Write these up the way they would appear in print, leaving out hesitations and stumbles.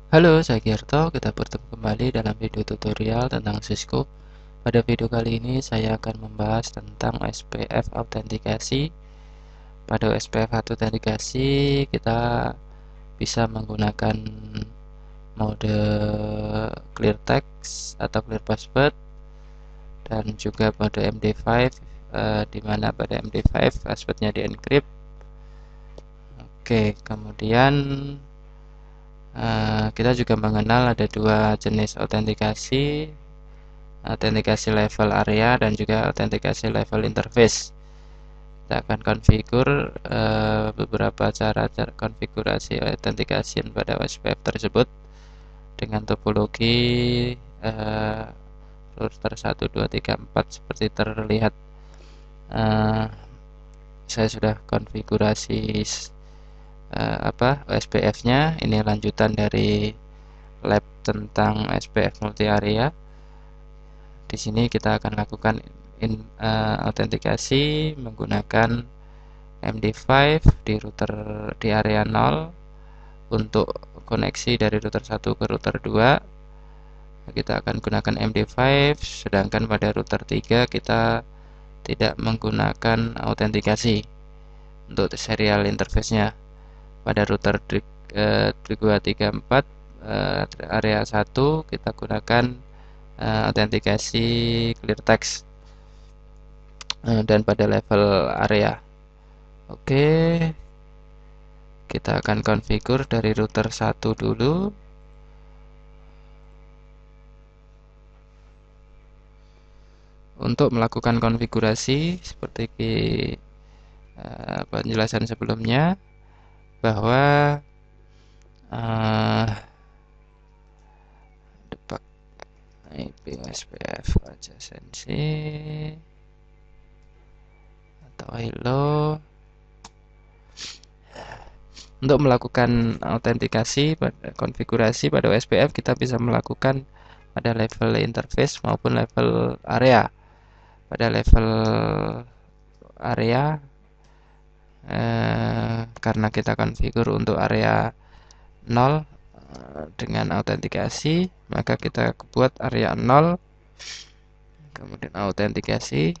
Halo, saya Gierto. Kita bertemu kembali dalam video tutorial tentang Cisco. Pada video kali ini saya akan membahas tentang SPF autentikasi. Pada SPF autentikasi kita bisa menggunakan mode clear text atau clear password dan juga mode MD5 di mana pada MD5 passwordnya di encrypt. Oke, kemudian kita juga mengenal ada dua jenis autentikasi, autentikasi level area dan juga autentikasi level interface. Kita akan konfigur beberapa cara konfigurasi autentikasi pada SPF tersebut dengan topologi uh, router 1, 2, 3, 4 seperti terlihat. Uh, saya sudah konfigurasi SPF-nya. Ini lanjutan dari lab tentang SPF multi area. Di sini kita akan lakukan autentikasi menggunakan MD5 di router di area 0 untuk koneksi dari router 1 ke router 2. Kita akan gunakan MD5, sedangkan pada router 3 kita tidak menggunakan autentikasi untuk serial interface-nya. Pada router 2, 3, 4 area 1 kita gunakan autentikasi clear text dan pada level area. Oke, kita akan konfigur dari router 1 dulu. Untuk melakukan konfigurasi seperti penjelasan sebelumnya bahwa depak IP SPF adjacency atau hello. Untuk melakukan autentikasi pada konfigurasi pada SPF kita bisa melakukan pada level interface maupun level area. Pada level area karena kita konfigur untuk area 0 dengan autentikasi, maka kita buat area 0 kemudian autentikasi,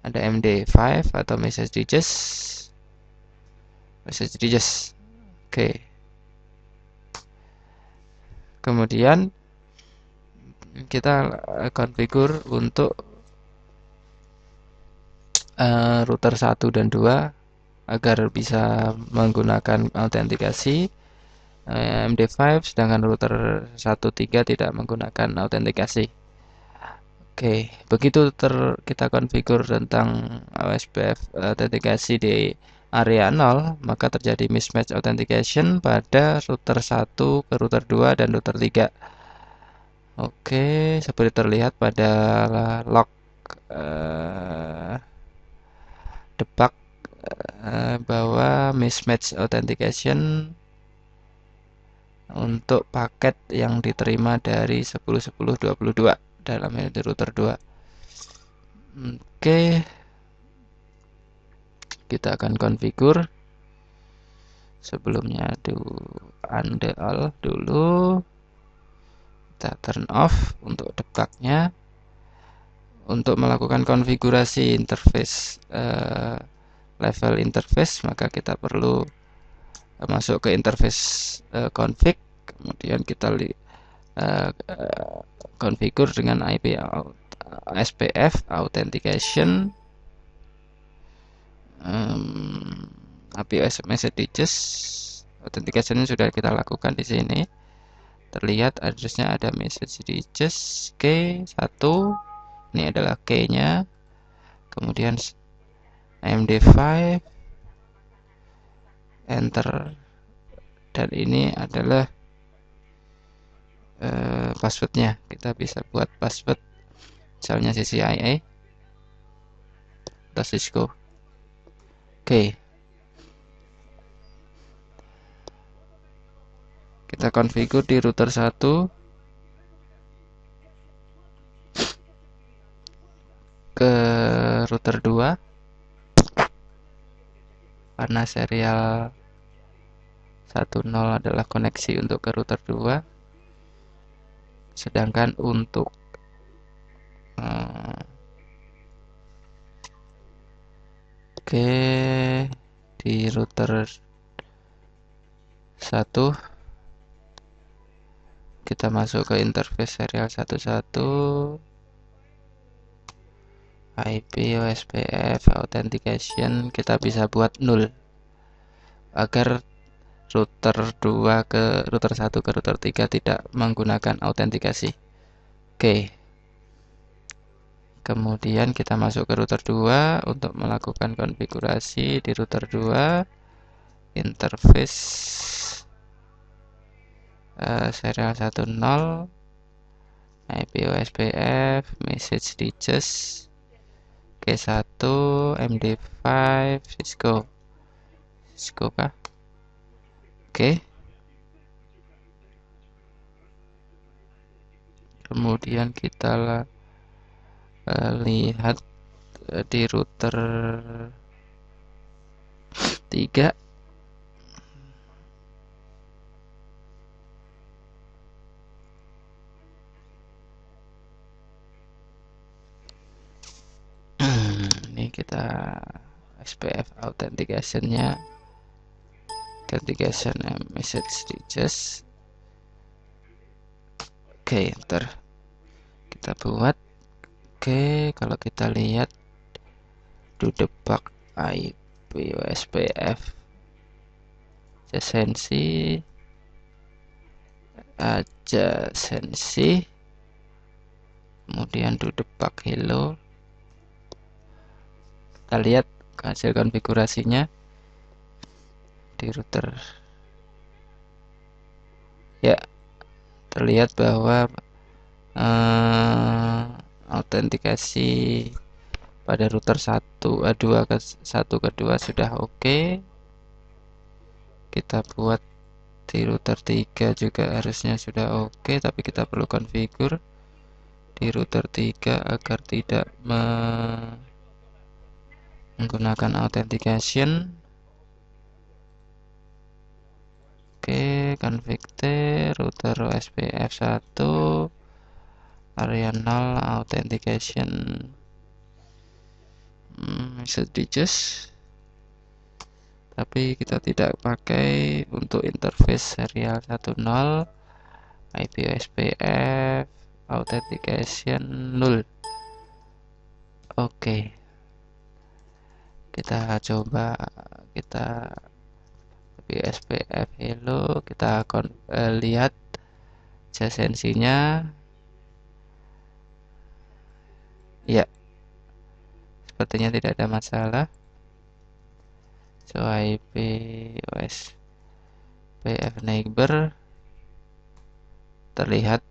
ada MD5 atau message digest. Oke, kemudian kita konfigur untuk router 1 dan 2 agar bisa menggunakan autentikasi MD5, sedangkan router 1.3 tidak menggunakan autentikasi. Oke, begitu kita konfigur tentang SPF autentikasi di area 0, maka terjadi mismatch authentication pada router 1 ke router 2 dan router 3. Oke, seperti terlihat pada log debug bahwa mismatch authentication untuk paket yang diterima dari 10.10.22 dalam ini router 2. Oke, kita akan konfigur. Sebelumnya undo all dulu, kita turn off untuk debugnya. Untuk melakukan konfigurasi interface level interface, maka kita perlu masuk ke interface config, kemudian kita konfigur dengan IP SPF authentication API messages. Authentication sudah kita lakukan di sini. Terlihat addressnya ada messages K1. Ini adalah K-nya. Kemudian MD5 enter, dan ini adalah passwordnya. Kita bisa buat password misalnya CCIA atau Cisco. Oke, kita konfigur di router 1 ke router 2 karena serial 10 adalah koneksi untuk ke router 2, sedangkan untuk oke, di router 1 kita masuk ke interface serial 11 IP OSPF authentication kita bisa buat 0 agar router 2 ke router 1 ke router 3 tidak menggunakan autentikasi. Oke. Kemudian kita masuk ke router 2 untuk melakukan konfigurasi di router 2 interface serial 10 IP OSPF message digest G1 MD5 Cisco kah? Oke. Kemudian kita lihat di router 3 ini kita SPF authentication-nya authentication message digest. Oke, ntar kita buat. Oke, kalau kita lihat debug IP OSPF adjacency kemudian debug hello. Kita lihat hasil konfigurasinya di router ya, terlihat bahwa autentikasi pada router 2 ke 1 ke 2 sudah oke. Kita buat di router 3 juga harusnya sudah oke, tapi kita perlu konfigur di router 3 agar tidak menggunakan authentication. Oke, config router OSPF 1 area null authentication message digest, tapi kita tidak pakai untuk interface serial 10 IP OSPF authentication 0. Oke, kita coba kita SPF hello, kita lihat adjacency-nya ya, sepertinya tidak ada masalah. So IP OSPF neighbor terlihat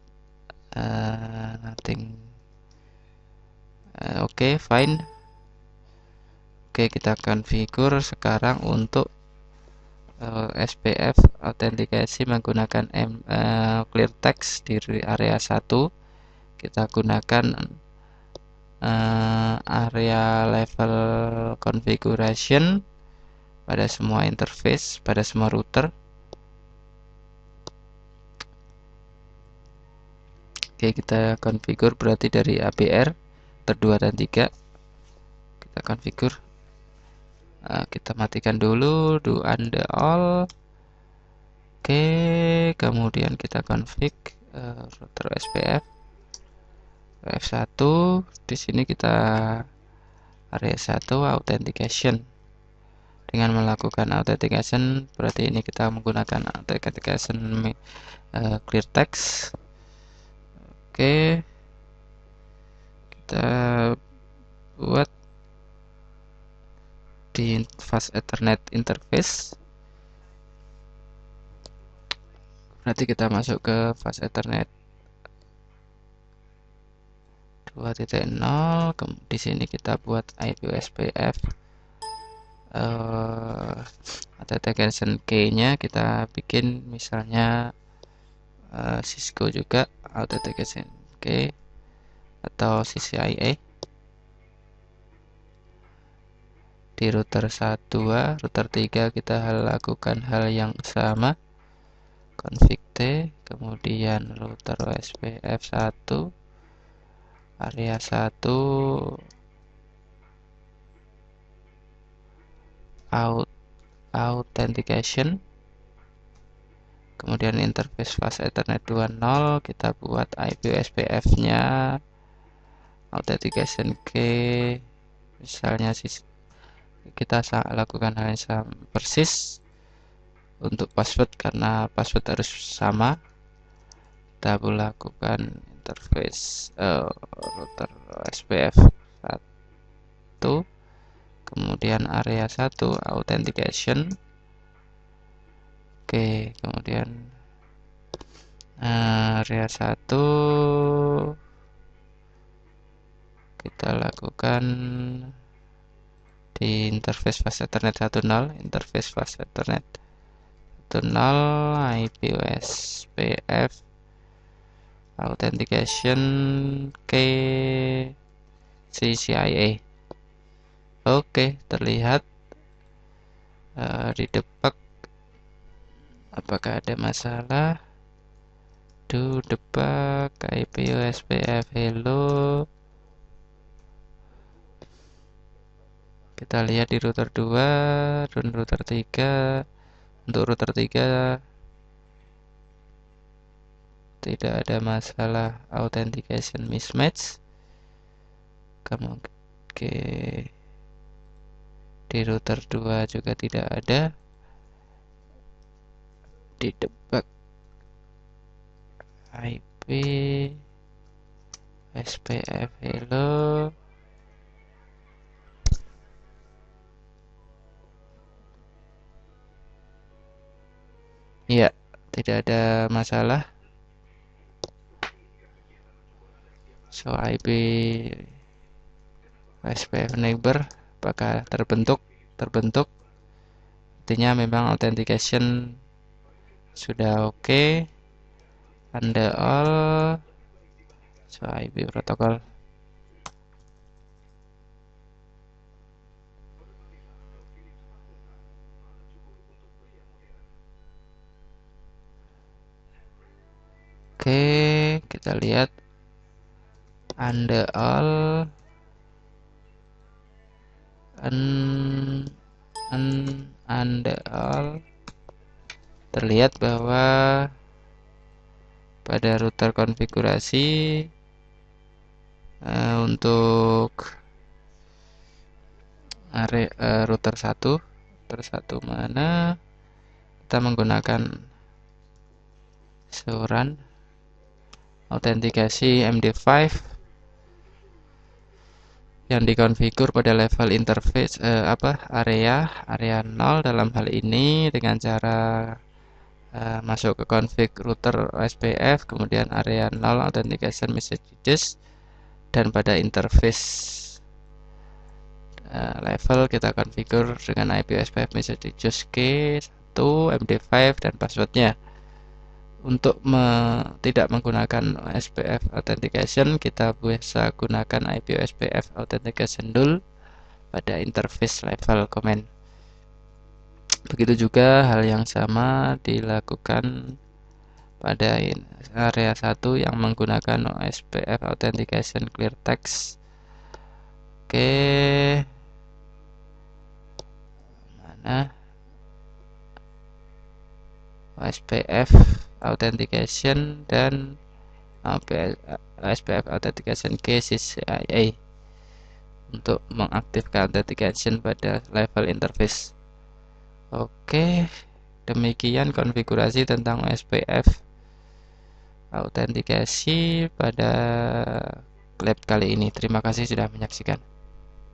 nothing. Oke, fine. Oke, kita konfigur sekarang untuk SPF autentikasi menggunakan clear text di area 1. Kita gunakan area level configuration pada semua interface, pada semua router. Oke, kita konfigur berarti dari ABR ter2 dan 3 kita konfigur. Kita matikan dulu do under all. Oke, kemudian kita config router SPF F1. Di sini kita area 1 authentication. Dengan melakukan authentication berarti ini kita menggunakan authentication clear text. Oke, kita buat di fast Ethernet interface. Berarti kita masuk ke fast Ethernet 2.0. Di sini kita buat IP OSPF authentication key-nya kita bikin misalnya Cisco juga authentication key atau CCIE. Di router 1, router 3 kita lakukan hal yang sama, config T, kemudian router OSPF 1, area 1, authentication, kemudian interface fast Ethernet 2.0, kita buat IP OSPF nya authentication key, misalnya kita lakukan hal yang sama persis untuk password, karena password harus sama. Kita lakukan interface router SPF 1, kemudian area 1 authentication. Oke, kemudian area 1 kita lakukan di interface fast Ethernet 1.0, interface fast Ethernet 1.0 IP OSPF authentication key CCIA. Oke, terlihat di debug apakah ada masalah. Do debug IP OSPF hello. Kita lihat di router 2 dan router 3. Untuk router 3 tidak ada masalah authentication mismatch. Oke, di router 2 juga tidak ada. Di debug IP SPF hello. Ya, tidak ada masalah. So IP SPF neighbor apakah terbentuk? Artinya memang authentication sudah oke. Under all, so IP protokol. Oke, kita lihat under all under all terlihat bahwa pada router konfigurasi untuk router 1 mana kita menggunakan SORAN autentikasi MD5 yang dikonfigur pada level interface area 0 dalam hal ini dengan cara masuk ke config router OSPF, kemudian area 0 authentication messages, dan pada interface level kita konfigur dengan IP OSPF messages key 1 MD5 dan passwordnya. Untuk tidak menggunakan OSPF authentication, kita bisa gunakan IP OSPF authentication tool pada interface level command. Begitu juga hal yang sama dilakukan pada area 1 yang menggunakan OSPF authentication clear text. Oke, mana OSPF authentication dan OSPF authentication key CCIA untuk mengaktifkan authentication pada level interface. Oke, demikian konfigurasi tentang OSPF autentikasi pada lab kali ini. Terima kasih sudah menyaksikan.